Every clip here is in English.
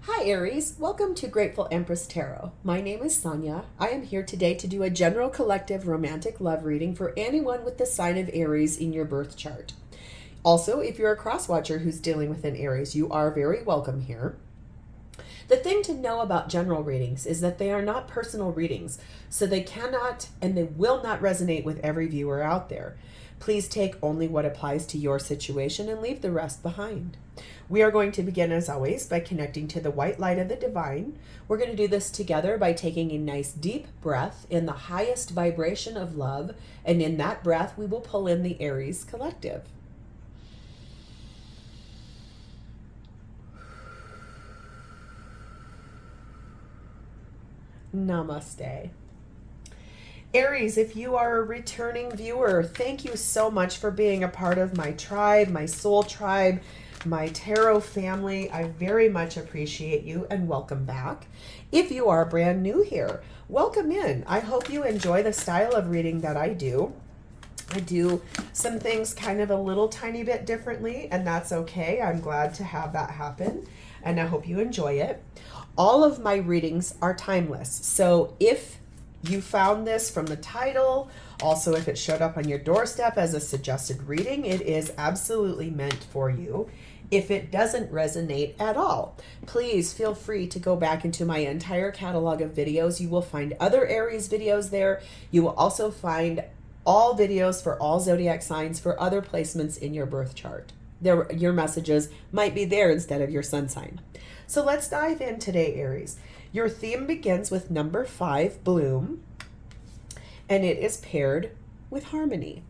Hi Aries, welcome to Grateful Empress Tarot. My name is Sonia. I am here today to do a general collective romantic love reading for anyone with the sign of Aries in your birth chart. Also, if you're a cross-watcher who's dealing with an Aries, you are very welcome here. The thing to know about general readings is that they are not personal readings, so they cannot and they will not resonate with every viewer out there. Please take only what applies to your situation and leave the rest behind. We are going to begin, as always, by connecting to the white light of the divine. We're going to do this together by taking a nice deep breath in the highest vibration of love, and in that breath, we will pull in the Aries collective. Namaste. Aries, if you are a returning viewer, thank you so much for being a part of my tribe, my soul tribe, my tarot family. I very much appreciate you and welcome back. If you are brand new here, welcome in. I hope you enjoy the style of reading that I do. I do some things kind of a little tiny bit differently, and that's okay. I'm glad to have that happen, and I hope you enjoy it. All of my readings are timeless, so if you found this from the title, also if it showed up on your doorstep as a suggested reading, it is absolutely meant for you. If it doesn't resonate at all, please feel free to go back into my entire catalog of videos. You will find other Aries videos there. You will also find all videos for all zodiac signs for other placements in your birth chart. Your messages might be there instead of your sun sign. So let's dive in today, Aries. Your theme begins with number 5, bloom, and it is paired with harmony.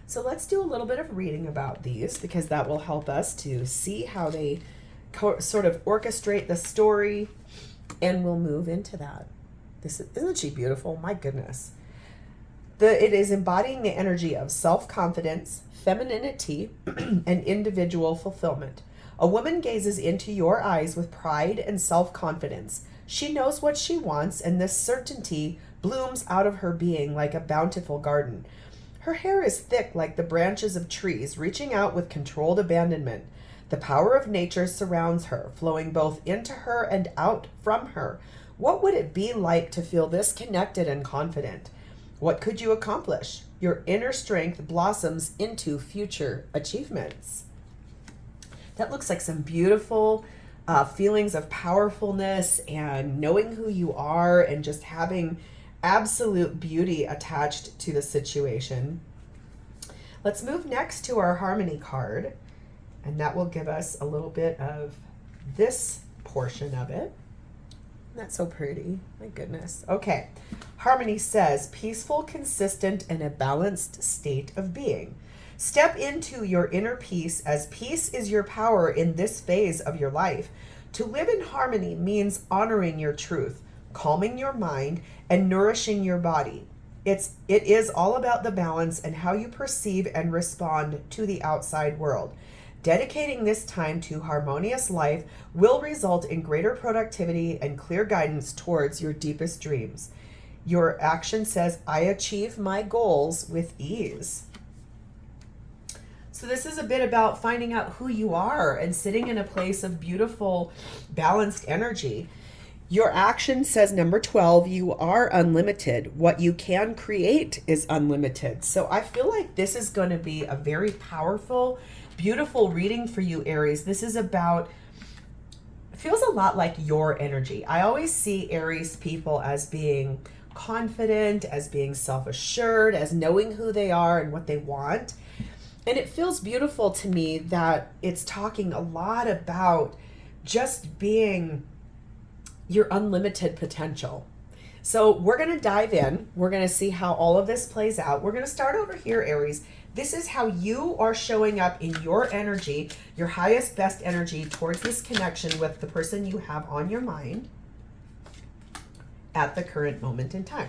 So let's do a little bit of reading about these because that will help us to see how they sort of orchestrate the story, and we'll move into that. Isn't she beautiful? My goodness. It is embodying the energy of self-confidence, femininity, and individual fulfillment. A woman gazes into your eyes with pride and self-confidence. She knows what she wants, and this certainty blooms out of her being like a bountiful garden. Her hair is thick like the branches of trees, reaching out with controlled abandonment. The power of nature surrounds her, flowing both into her and out from her. What would it be like to feel this connected and confident? What could you accomplish? Your inner strength blossoms into future achievements. That looks like some beautiful feelings of powerfulness and knowing who you are and just having absolute beauty attached to the situation. Let's move next to our harmony card, and that will give us a little bit of this portion of it. That's so pretty. My goodness. Okay. Harmony says, peaceful, consistent, and a balanced state of being. Step into your inner peace, as peace is your power in this phase of your life. To live in harmony means honoring your truth, calming your mind, and nourishing your body. It is all about the balance and how you perceive and respond to the outside world. Dedicating this time to harmonious life will result in greater productivity and clear guidance towards your deepest dreams. Your action says, I achieve my goals with ease. So this is a bit about finding out who you are and sitting in a place of beautiful, balanced energy. Your action says, number 12, you are unlimited. What you can create is unlimited. So I feel like this is going to be a very powerful, beautiful reading for you, Aries. This is about, feels a lot like your energy. I always see Aries people as being confident, as being self-assured, as knowing who they are and what they want. And it feels beautiful to me that it's talking a lot about just being your unlimited potential. So we're going to dive in. We're going to see how all of this plays out. We're going to start over here, Aries. This is how you are showing up in your energy, your highest, best energy towards this connection with the person you have on your mind at the current moment in time.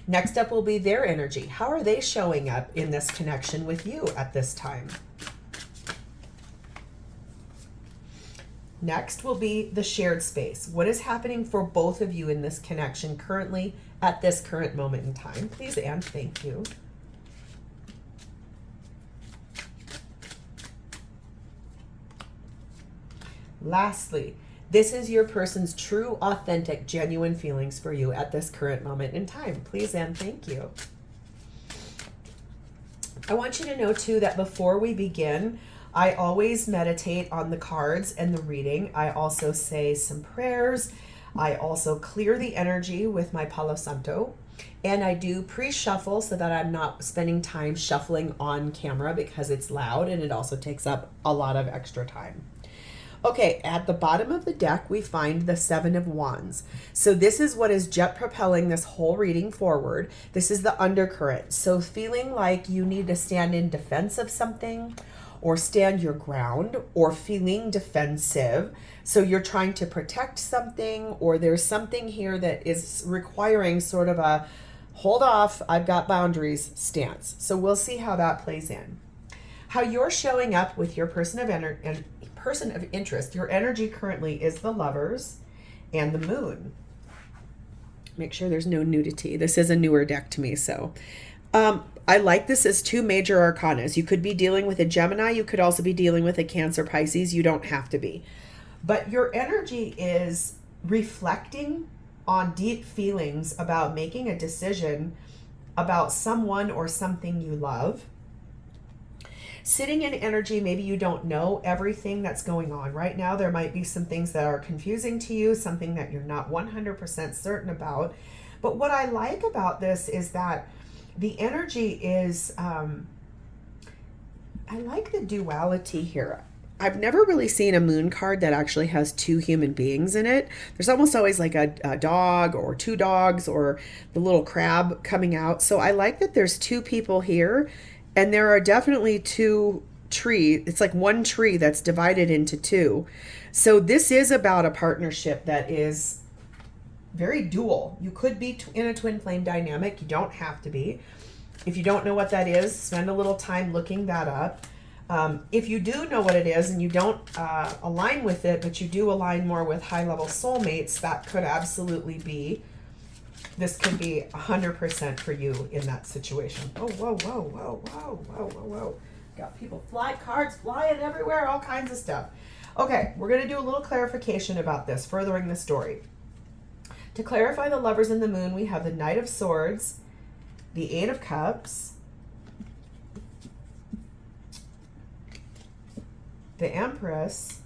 Next up will be their energy. How are they showing up in this connection with you at this time? Next will be the shared space. What is happening for both of you in this connection currently at this current moment in time? Please and thank you. Lastly, This is your person's true, authentic, genuine feelings for you at this current moment in time. Please and thank you. I want you to know too that before we begin, I always meditate on the cards and the reading. I also say some prayers. I also clear the energy with my Palo Santo. And I do pre-shuffle so that I'm not spending time shuffling on camera because it's loud and it also takes up a lot of extra time. Okay, at the bottom of the deck, we find the Seven of Wands. So this is what is jet propelling this whole reading forward. This is the undercurrent. So feeling like you need to stand in defense of something or stand your ground or feeling defensive. So you're trying to protect something or there's something here that is requiring sort of a hold off, I've got boundaries stance. So we'll see how that plays in. How you're showing up with your person of interest. Your energy currently is the Lovers and the Moon. Make sure there's no nudity. This is a newer deck to me, so I like this as two major arcanas. You could be dealing with a Gemini. You could also be dealing with a Cancer, Pisces. You don't have to be. But your energy is reflecting on deep feelings about making a decision about someone or something you love. Sitting in energy, maybe you don't know everything that's going on right now. There might be some things that are confusing to you, something that you're not 100% certain about. But what I like about this is that the energy is, I like the duality here. I've never really seen a moon card that actually has two human beings in it. There's almost always like a dog or two dogs or the little crab coming out. So I like that there's two people here. And there are definitely two trees. It's like one tree that's divided into two. So this is about a partnership that is very dual. You could be in a twin flame dynamic. You don't have to be. If you don't know what that is, spend a little time looking that up. If you do know what it is and you don't align with it, but you do align more with high-level soulmates, that could absolutely be. This could be 100% for you in that situation. Oh, whoa, whoa, whoa, whoa, whoa, whoa, whoa. Got people cards flying everywhere, all kinds of stuff. Okay, we're going to do a little clarification about this, furthering the story. To clarify the Lovers and the Moon, we have the Knight of Swords, the Eight of Cups, the Empress,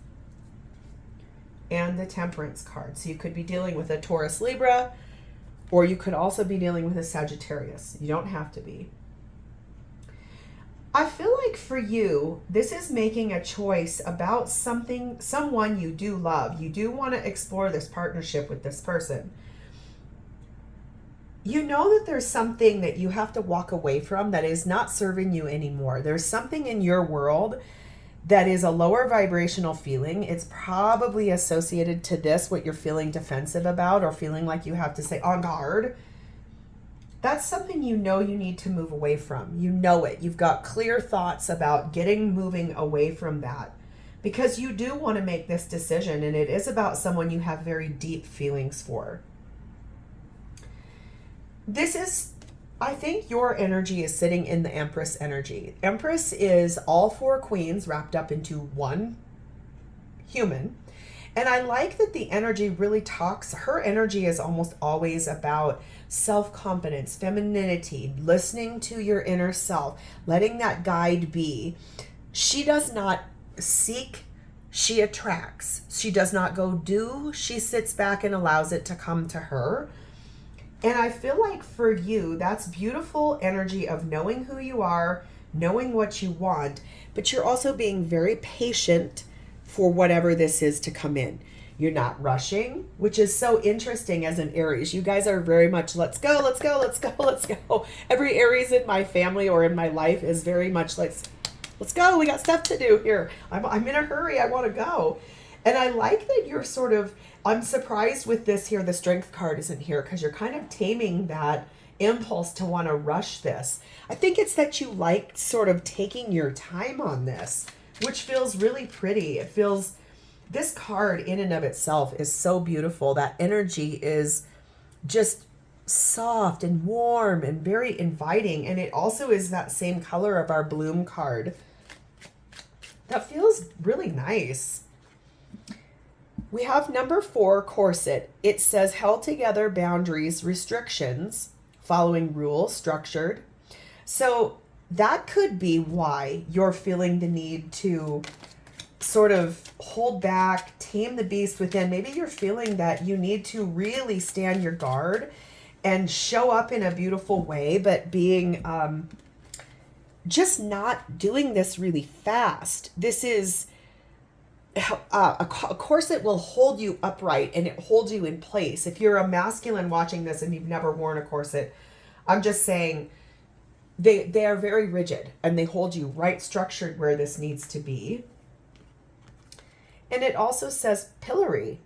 and the Temperance card. So you could be dealing with a Taurus Libra, or you could also be dealing with a Sagittarius. You don't have to be. I feel like for you, this is making a choice about someone you do love. You do want to explore this partnership with this person. You know that there's something that you have to walk away from that is not serving you anymore. There's something in your world that is a lower vibrational feeling. It's probably associated to this, what you're feeling defensive about or feeling like you have to say on guard. That's something you know you need to move away from. You know it. You've got clear thoughts about moving away from that because you do want to make this decision, and it is about someone you have very deep feelings for. This is, I think your energy is sitting in the Empress energy. Empress is all four queens wrapped up into one human. And I like that the energy really talks. Her energy is almost always about self-confidence, femininity, listening to your inner self, letting that guide be. She does not seek, she attracts. She does not go do, she sits back and allows it to come to her. And I feel like for you, that's beautiful energy of knowing who you are, knowing what you want, but you're also being very patient for whatever this is to come in. You're not rushing, which is so interesting as an Aries. You guys are very much, let's go, let's go, let's go, let's go. Every Aries in my family or in my life is very much like, let's go, we got stuff to do here. I'm in a hurry, I want to go. And I like that you're sort of, I'm surprised with this here, the Strength card isn't here because you're kind of taming that impulse to want to rush this. I think it's that you like sort of taking your time on this, which feels really pretty. It feels, this card in and of itself is so beautiful. That energy is just soft and warm and very inviting. And it also is that same color of our Bloom card. That feels really nice. We have number 4, corset. It says held together, boundaries, restrictions, following rules, structured. So that could be why you're feeling the need to sort of hold back, tame the beast within. Maybe you're feeling that you need to really stand your guard and show up in a beautiful way, but being just not doing this really fast. This is a corset will hold you upright and it holds you in place. If you're a masculine watching this and you've never worn a corset, I'm just saying they are very rigid and they hold you right structured where this needs to be. And it also says pillory,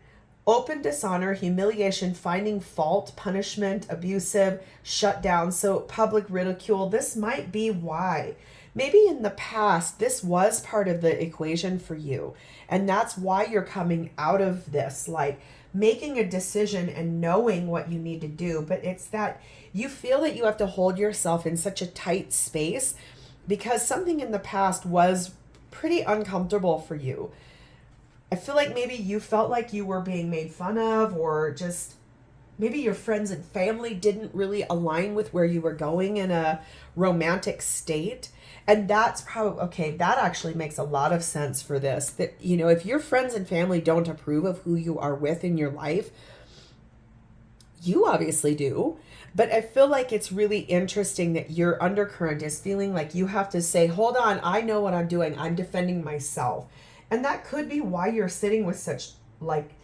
open dishonor, humiliation, finding fault, punishment, abusive, shut down. So public ridicule. This might be why. Maybe in the past, this was part of the equation for you. And that's why you're coming out of this, like making a decision and knowing what you need to do. But it's that you feel that you have to hold yourself in such a tight space because something in the past was pretty uncomfortable for you. I feel like maybe you felt like you were being made fun of, or just maybe your friends and family didn't really align with where you were going in a romantic state. And that's probably, okay, that actually makes a lot of sense for this. That, you know, if your friends and family don't approve of who you are with in your life, you obviously do. But I feel like it's really interesting that your undercurrent is feeling like you have to say, hold on, I know what I'm doing. I'm defending myself. And that could be why you're sitting with such like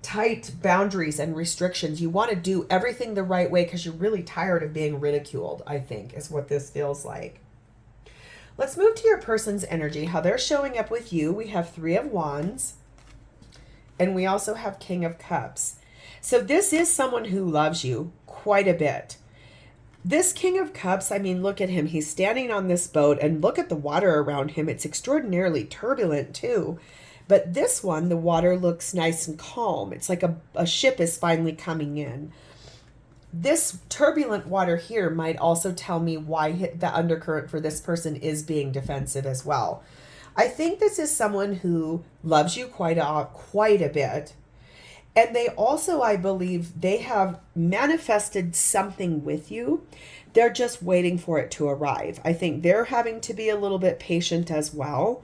tight boundaries and restrictions. You want to do everything the right way because you're really tired of being ridiculed, I think, is what this feels like. Let's move to your person's energy, how they're showing up with you. We have 3 of Wands, and we also have King of Cups. So this is someone who loves you quite a bit. This King of Cups, I mean, look at him. He's standing on this boat, and look at the water around him. It's extraordinarily turbulent too. But this one, the water looks nice and calm. It's like a ship is finally coming in. This turbulent water here might also tell me why the undercurrent for this person is being defensive as well. I think this is someone who loves you quite a bit. And they also, I believe, they have manifested something with you. They're just waiting for it to arrive. I think they're having to be a little bit patient as well.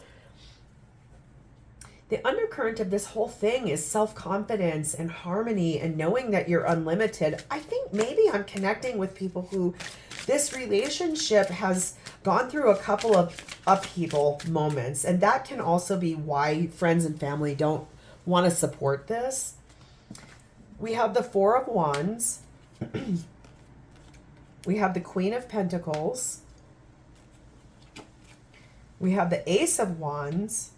The undercurrent of this whole thing is self-confidence and harmony and knowing that you're unlimited. I think maybe I'm connecting with people who this relationship has gone through a couple of upheaval moments. And that can also be why friends and family don't want to support this. We have the 4 of Wands. We have the Queen of Pentacles. We have the Ace of Wands.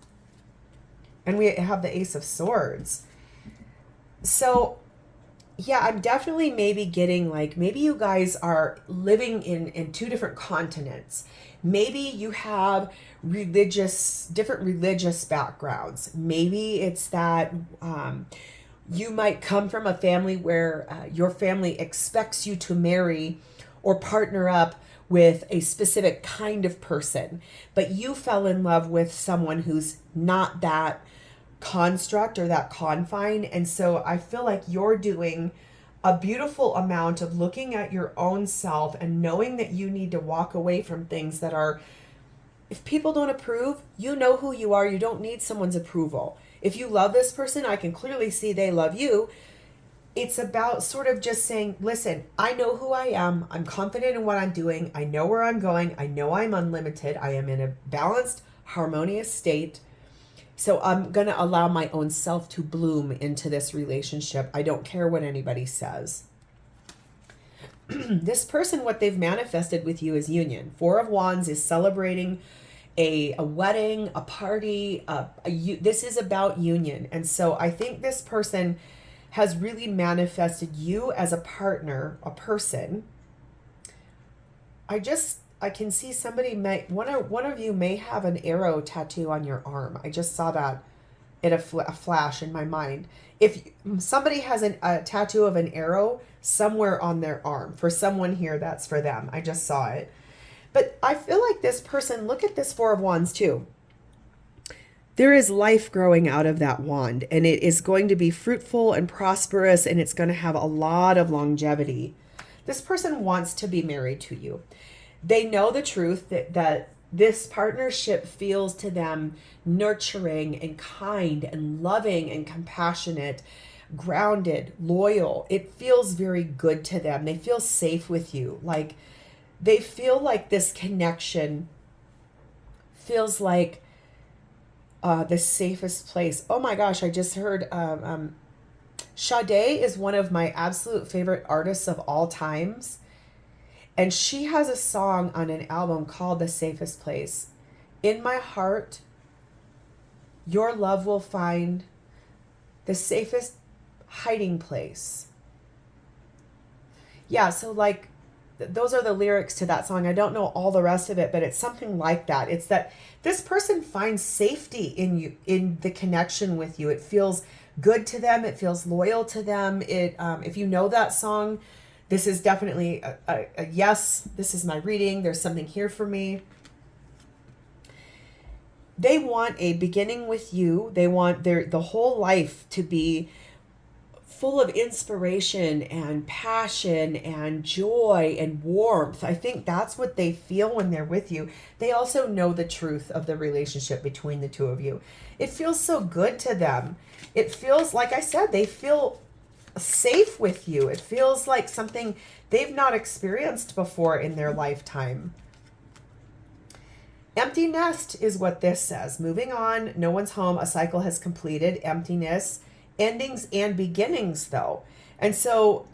And we have the Ace of Swords. So, yeah, I'm definitely maybe getting like, maybe you guys are living in 2 different continents. Maybe you have different religious backgrounds. Maybe it's that you might come from a family where your family expects you to marry or partner up with a specific kind of person, but you fell in love with someone who's not that construct or that confine. And so I feel like you're doing a beautiful amount of looking at your own self and knowing that you need to walk away from things that are, if people don't approve, you know who you are. You don't need someone's approval. If you love this person, I can clearly see they love you. It's about sort of just saying, listen, I know who I am. I'm confident in what I'm doing. I know where I'm going. I know I'm unlimited. I am in a balanced, harmonious state. So I'm going to allow my own self to bloom into this relationship. I don't care what anybody says. This person, what they've manifested with you is union. 4 of Wands is celebrating a wedding, a party. This is about union. And so I think this person has really manifested you as a partner, a person. I can see somebody one of you may have an arrow tattoo on your arm. I just saw that in a flash in my mind. If somebody has a tattoo of an arrow somewhere on their arm, for someone here, that's for them. I just saw it. But I feel like this person, look at this 4 of Wands too. There is life growing out of that wand, and it is going to be fruitful and prosperous, and it's going to have a lot of longevity. This person wants to be married to you. They know the truth that this partnership feels to them nurturing and kind and loving and compassionate, grounded, loyal. It feels very good to them. They feel safe with you. Like, they feel like this connection feels like the safest place. Oh my gosh, I just heard Sade is one of my absolute favorite artists of all times. And she has a song on an album called The Safest Place. In my heart, your love will find the safest hiding place. Yeah, so like those are the lyrics to that song. I don't know all the rest of it, but it's something like that. It's that this person finds safety in you, in the connection with you. It feels good to them. It feels loyal to them. If you know that song, this is definitely a yes. This is my reading. There's something here for me. They want a beginning with you. They want the whole life to be full of inspiration and passion and joy and warmth. I think that's what they feel when they're with you. They also know the truth of the relationship between the two of you. It feels so good to them. It feels, like I said, they feel safe with you. It feels like something they've not experienced before in their lifetime. Empty nest is what this says. Moving on, no one's home, a cycle has completed, emptiness, endings and beginnings though. And so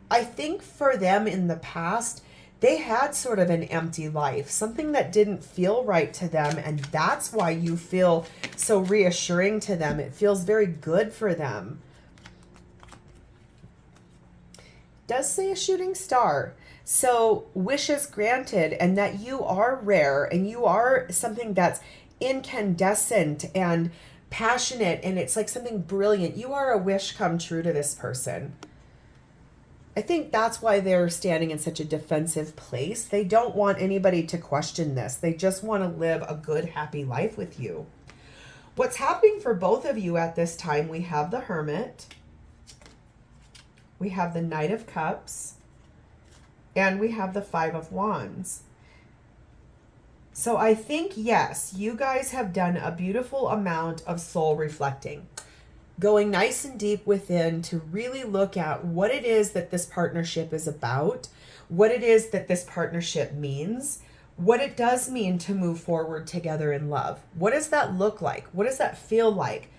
I think for them in the past, they had sort of an empty life, something that didn't feel right to them. And that's why you feel so reassuring to them. It feels very good for them. Does say a shooting star. So wishes granted, and that you are rare and you are something that's incandescent and passionate, and it's like something brilliant. You are a wish come true to this person. I think that's why they're standing in such a defensive place. They don't want anybody to question this. They just want to live a good, happy life with you. What's happening for both of you at this time? We have the Hermit. We have the Knight of Cups. And we have the Five of Wands. So I think, yes, you guys have done a beautiful amount of soul reflecting. Going nice and deep within to really look at what it is that this partnership is about, what it is that this partnership means, what it does mean to move forward together in love. What does that look like? What does that feel like?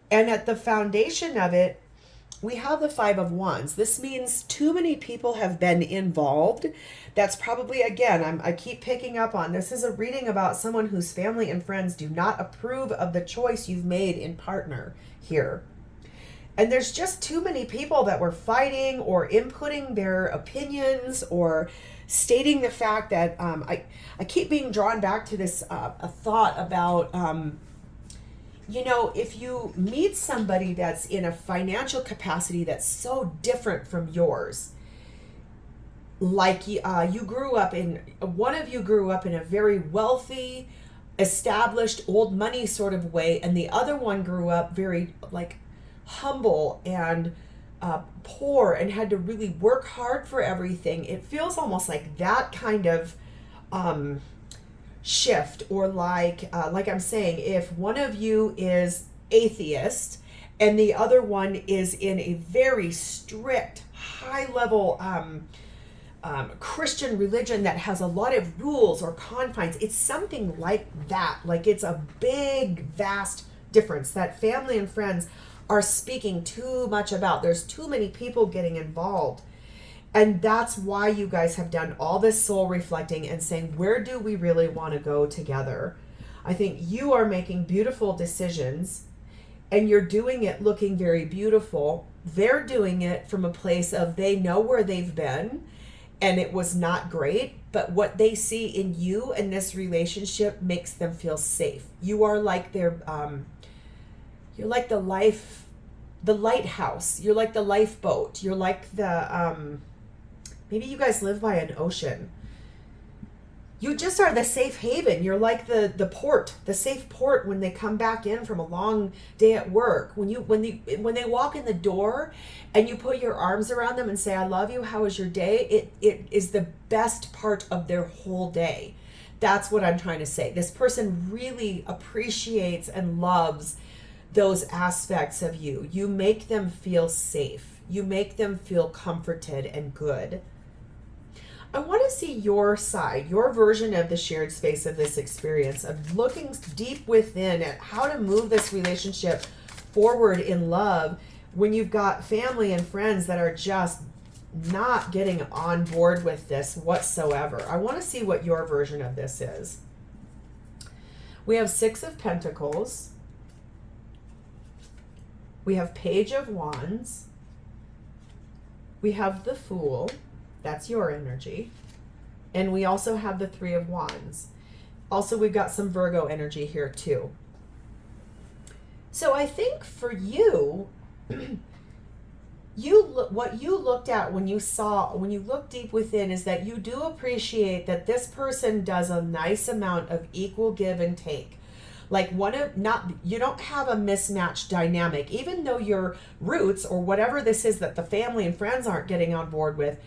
And at the foundation of it, we have the Five of Wands. This means too many people have been involved. That's probably, again, I keep picking up on, this is a reading about someone whose family and friends do not approve of the choice you've made in partner here. And there's just too many people that were fighting or inputting their opinions or stating the fact that, I keep being drawn back to this a thought about, you know, if you meet somebody that's in a financial capacity that's so different from yours, like you grew up in, one of you grew up in a very wealthy, established, old money sort of way, and the other one grew up very like humble and poor and had to really work hard for everything. It feels almost like that kind of shift, or like I'm saying, if one of you is atheist and the other one is in a very strict, high level Christian religion that has a lot of rules or confines, it's something like that. Like, it's a big, vast difference that family and friends are speaking too much about. There's too many people getting involved. And that's why you guys have done all this soul reflecting and saying, where do we really want to go together? I think you are making beautiful decisions, and you're doing it looking very beautiful. They're doing it from a place of, they know where they've been and it was not great, but what they see in you and this relationship makes them feel safe. You are like their, you're like the lighthouse. You're like the lifeboat. You're like the, maybe you guys live by an ocean. you just are the safe haven. You're like the port, the safe port when they come back in from a long day at work. When they walk in the door and you put your arms around them and say, I love you, how was your day? It is the best part of their whole day. That's what I'm trying to say. This person really appreciates and loves those aspects of you. You make them feel safe. You make them feel comforted and good. I want to see your side, your version of the shared space of this experience, of looking deep within at how to move this relationship forward in love when you've got family and friends that are just not getting on board with this whatsoever. I want to see what your version of this is. We have Six of Pentacles. We have Page of Wands. We have the Fool. That's your energy. And we also have the Three of Wands. Also, we've got some Virgo energy here too. So I think for you, what you looked at when you look deep within is that you do appreciate that this person does a nice amount of equal give and take. Like you don't have a mismatched dynamic, even though your roots or whatever this is that the family and friends aren't getting on board with.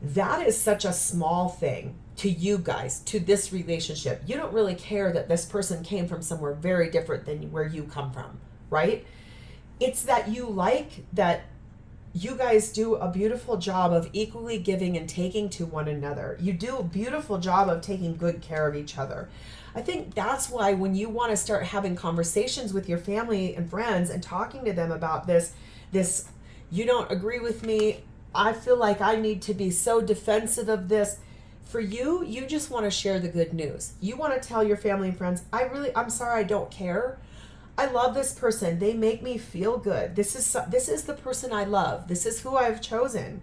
That is such a small thing to you guys, to this relationship. You don't really care that this person came from somewhere very different than where you come from, right? It's that you like that you guys do a beautiful job of equally giving and taking to one another. You do a beautiful job of taking good care of each other. I think that's why when you want to start having conversations with your family and friends and talking to them about this, you don't agree with me, I feel like I need to be so defensive of this. For you, you just want to share the good news. You want to tell your family and friends, I'm sorry, I don't care. I love this person. They make me feel good. This is the person I love. This is who I've chosen.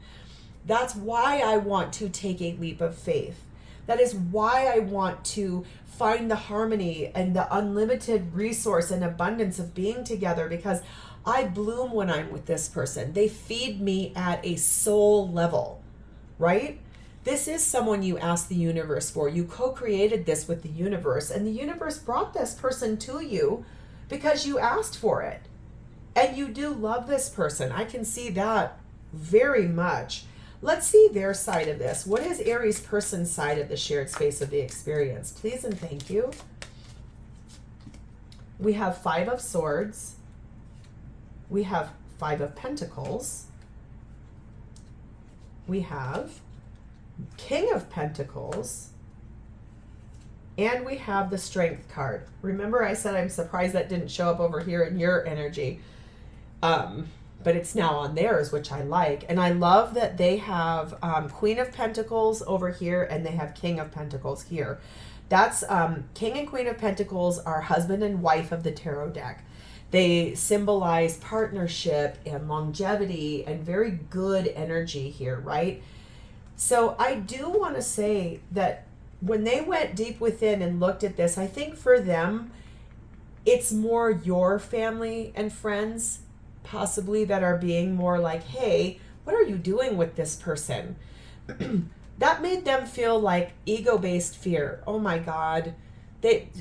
That's why I want to take a leap of faith. That is why I want to find the harmony and the unlimited resource and abundance of being together, because I bloom when I'm with this person. They feed me at a soul level, right? This is someone you asked the universe for. You co-created this with the universe, and the universe brought this person to you because you asked for it. And you do love this person. I can see that very much. Let's see their side of this. What is Aries person's side of the shared space of the experience? Please and thank you. We have Five of Swords. We have Five of Pentacles. We have King of Pentacles. And we have the Strength card. Remember I said I'm surprised that didn't show up over here in your energy. But it's now on theirs, which I like. And I love that they have Queen of Pentacles over here and they have King of Pentacles here. That's King and Queen of Pentacles are husband and wife of the tarot deck. They symbolize partnership and longevity and very good energy here, right? So I do want to say that when they went deep within and looked at this, I think for them, it's more your family and friends possibly that are being more like, hey, what are you doing with this person? That made them feel like ego-based fear. Oh my God.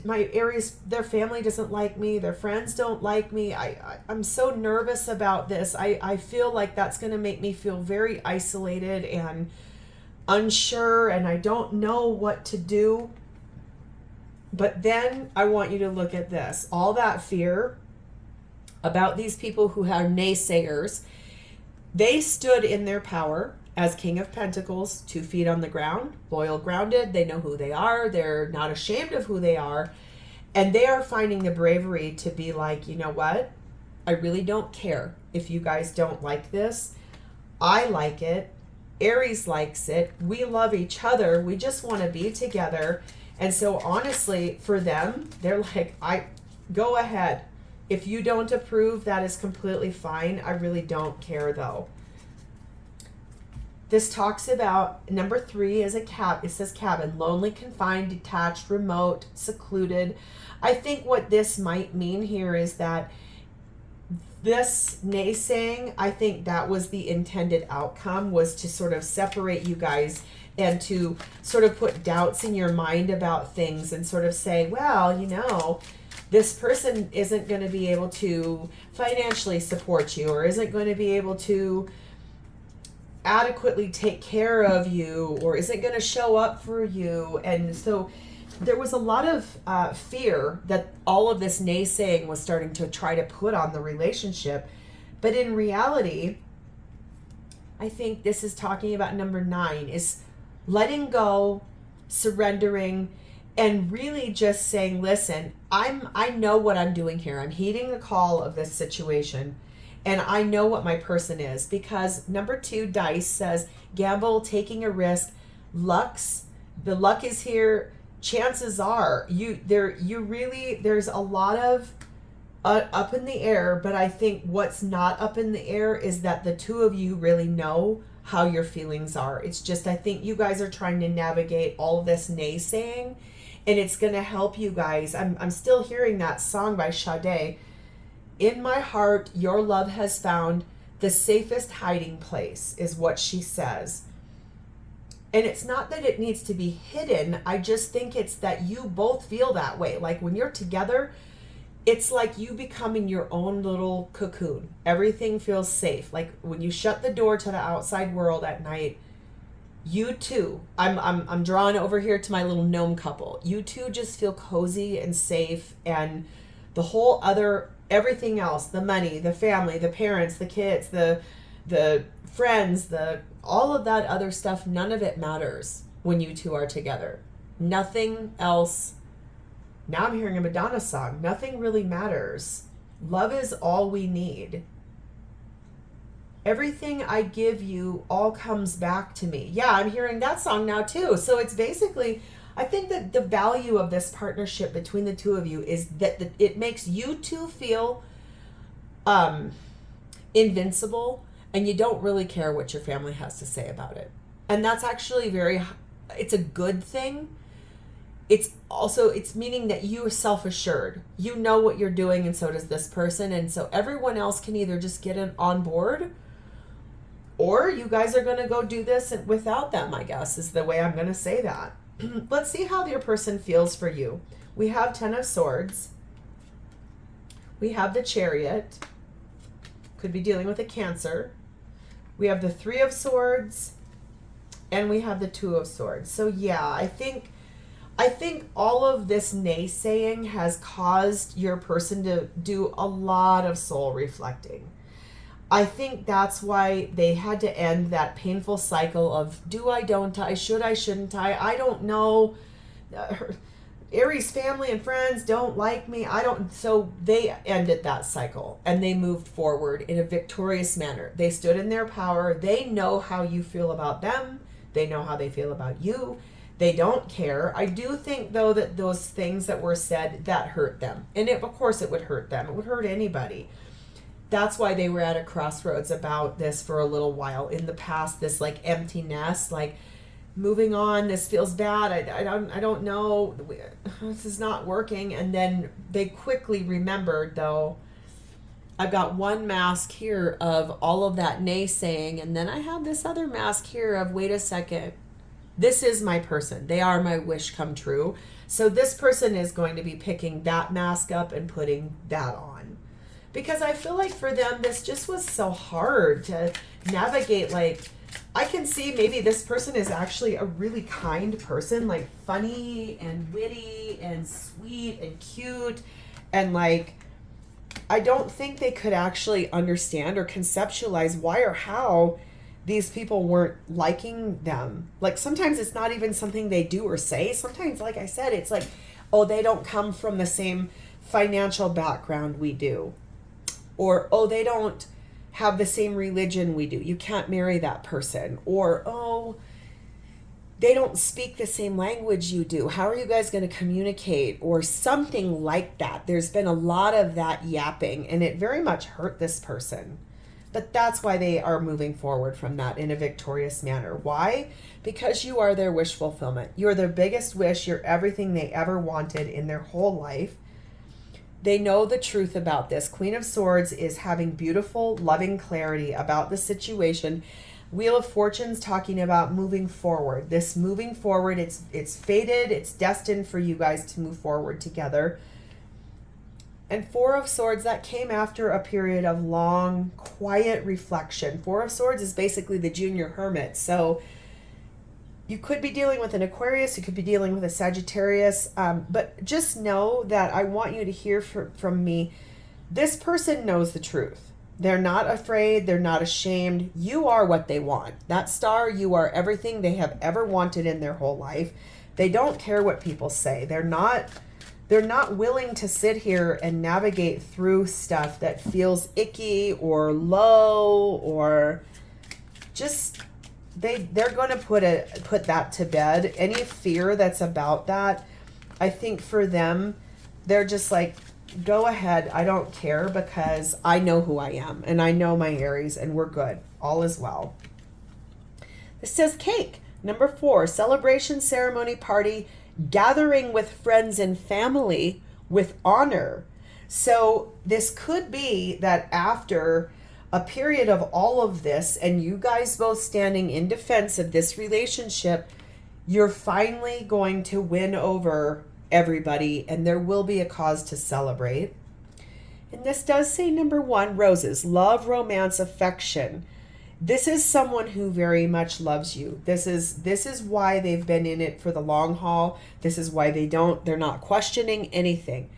My Aries, their family doesn't like me. Their friends don't like me. I'm so nervous about this. I feel like that's going to make me feel very isolated and unsure, and I don't know what to do. But then I want you to look at this. All that fear about these people who are naysayers, they stood in their power as King of Pentacles, 2 feet on the ground, loyal, grounded. They know who they are. They're not ashamed of who they are. And they are finding the bravery to be like, you know what? I really don't care if you guys don't like this. I like it. Aries likes it. We love each other. We just want to be together. And so honestly, for them, they're like, go ahead. If you don't approve, that is completely fine. I really don't care though. This talks about number 3 is a it says cabin, lonely, confined, detached, remote, secluded. I think what this might mean here is that this naysaying, I think that was the intended outcome, was to sort of separate you guys and to sort of put doubts in your mind about things and sort of say, well, you know, this person isn't going to be able to financially support you, or isn't going to be able to adequately take care of you, or isn't going to show up for you. And so there was a lot of fear that all of this naysaying was starting to try to put on the relationship. But in reality, I think this is talking about number 9, is letting go, surrendering, and really just saying, listen, I know what I'm doing here. I'm heeding the call of this situation, and I know what my person is, because number 2 dice says gamble, taking a risk, the luck is here. Chances are there's a lot of up in the air, but I think what's not up in the air is that the two of you really know how your feelings are. It's just, I think you guys are trying to navigate all of this naysaying, and it's going to help you guys. I'm still hearing that song by Sade. In my heart, your love has found the safest hiding place, is what she says. And it's not that it needs to be hidden. I just think it's that you both feel that way. Like when you're together, it's like you becoming your own little cocoon. Everything feels safe. Like when you shut the door to the outside world at night, you two, I'm drawn over here to my little gnome couple. You two just feel cozy and safe, and the whole other, everything else, the money, the family, the parents, the kids, the friends, all of that other stuff, none of it matters when you two are together. Nothing else. Now I'm hearing a Madonna song. Nothing really matters. Love is all we need. Everything I give you all comes back to me. Yeah, I'm hearing that song now too. So it's basically, I think that the value of this partnership between the two of you is that it makes you two feel invincible, and you don't really care what your family has to say about it. And that's actually it's a good thing. It's meaning that you are self-assured. You know what you're doing, and so does this person. And so everyone else can either just get on board, or you guys are going to go do this without them, I guess, is the way I'm going to say that. Let's see how your person feels for you. We have 10 of Swords. We have the Chariot. Could be dealing with a Cancer. We have the 3 of Swords, and we have the 2 of Swords. So yeah, I think all of this naysaying has caused your person to do a lot of soul reflecting. I think that's why they had to end that painful cycle of do I, don't I, should I, shouldn't I don't know. Aries family and friends don't like me. So they ended that cycle, and they moved forward in a victorious manner. They stood in their power. They know how you feel about them. They know how they feel about you. They don't care. I do think, though, that those things that were said, that hurt them. And of course it would hurt them. It would hurt anybody. That's why they were at a crossroads about this for a little while in the past, this like empty nest, like, moving on, this feels bad, I don't know, this is not working. And then they quickly remembered, though, I've got one mask here of all of that naysaying, and then I have this other mask here of, wait a second, this is my person. They are my wish come true. So this person is going to be picking that mask up and putting that on. Because I feel like for them, this just was so hard to navigate. Like, I can see maybe this person is actually a really kind person, like funny and witty and sweet and cute. And like, I don't think they could actually understand or conceptualize why or how these people weren't liking them. Like, sometimes it's not even something they do or say. Sometimes, like I said, it's like, oh, they don't come from the same financial background we do. Or, oh, they don't have the same religion we do. You can't marry that person. Or, oh, they don't speak the same language you do. How are you guys going to communicate? Or something like that. There's been a lot of that yapping, and it very much hurt this person. But that's why they are moving forward from that in a victorious manner. Why? Because you are their wish fulfillment. You're their biggest wish. You're everything they ever wanted in their whole life. They know the truth about this. Queen of Swords is having beautiful, loving clarity about the situation. Wheel of Fortune's talking about moving forward. This moving forward, it's fated, it's destined for you guys to move forward together. And Four of Swords, that came after a period of long, quiet reflection. Four of Swords is basically the junior hermit. So you could be dealing with an Aquarius, you could be dealing with a Sagittarius, but just know that I want you to hear from me. This person knows the truth. They're not afraid. They're not ashamed. You are what they want. That star, you are everything they have ever wanted in their whole life. They don't care what people say. They're not willing to sit here and navigate through stuff that feels icky or low or just... They're going to put that to bed. Any fear that's about that, I think for them, they're just like, go ahead. I don't care because I know who I am and I know my Aries and we're good. All is well. This says cake. Number 4, celebration, ceremony, party, gathering with friends and family with honor. So this could be that after a period of all of this and you guys both standing in defense of this relationship, you're finally going to win over everybody and there will be a cause to celebrate. And this does say number 1, roses, love, romance, affection. This is someone who very much loves you. This is why they've been in it for the long haul. This is why they're not questioning anything.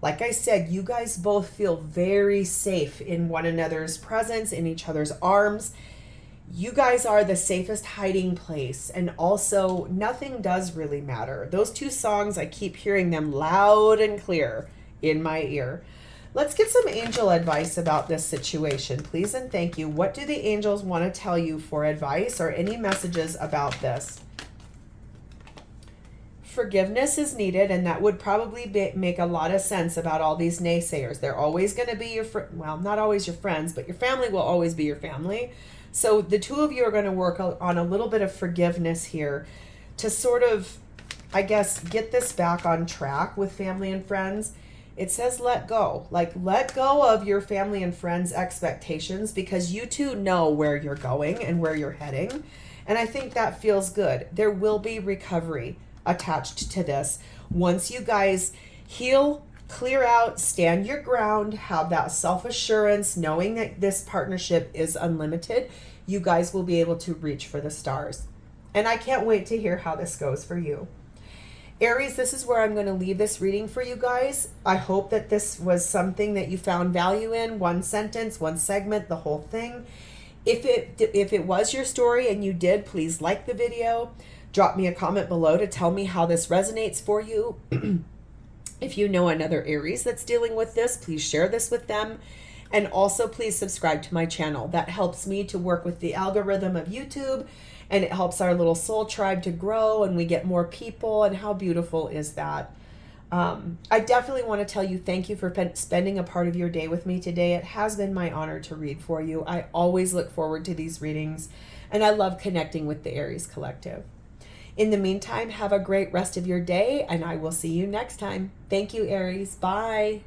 Like I said, you guys both feel very safe in one another's presence, in each other's arms. You guys are the safest hiding place. And also, nothing does really matter. Those 2 songs, I keep hearing them loud and clear in my ear. Let's get some angel advice about this situation, please and thank you. What do the angels want to tell you for advice or any messages about this? Forgiveness is needed, and that would probably make a lot of sense about all these naysayers. They're always going to be your well, not always your friends, but your family will always be your family. So the 2 of you are going to work on a little bit of forgiveness here to sort of, I guess, get this back on track with family and friends. It says let go. Like, let go of your family and friends' expectations because you 2 know where you're going and where you're heading. And I think that feels good. There will be recovery attached to this. Once you guys heal, clear out, stand your ground, have that self-assurance, knowing that this partnership is unlimited, you guys will be able to reach for the stars. And I can't wait to hear how this goes for you. Aries, this is where I'm going to leave this reading for you guys. I hope that this was something that you found value in. 1 sentence, 1 segment, the whole thing. If it was your story and you did, please like the video. Drop me a comment below to tell me how this resonates for you. If you know another Aries that's dealing with this, please share this with them. And also please subscribe to my channel. That helps me to work with the algorithm of YouTube, and it helps our little soul tribe to grow and we get more people. And how beautiful is that? I definitely want to tell you thank you for spending a part of your day with me today. It has been my honor to read for you. I always look forward to these readings and I love connecting with the Aries Collective. In the meantime, have a great rest of your day, and I will see you next time. Thank you, Aries. Bye.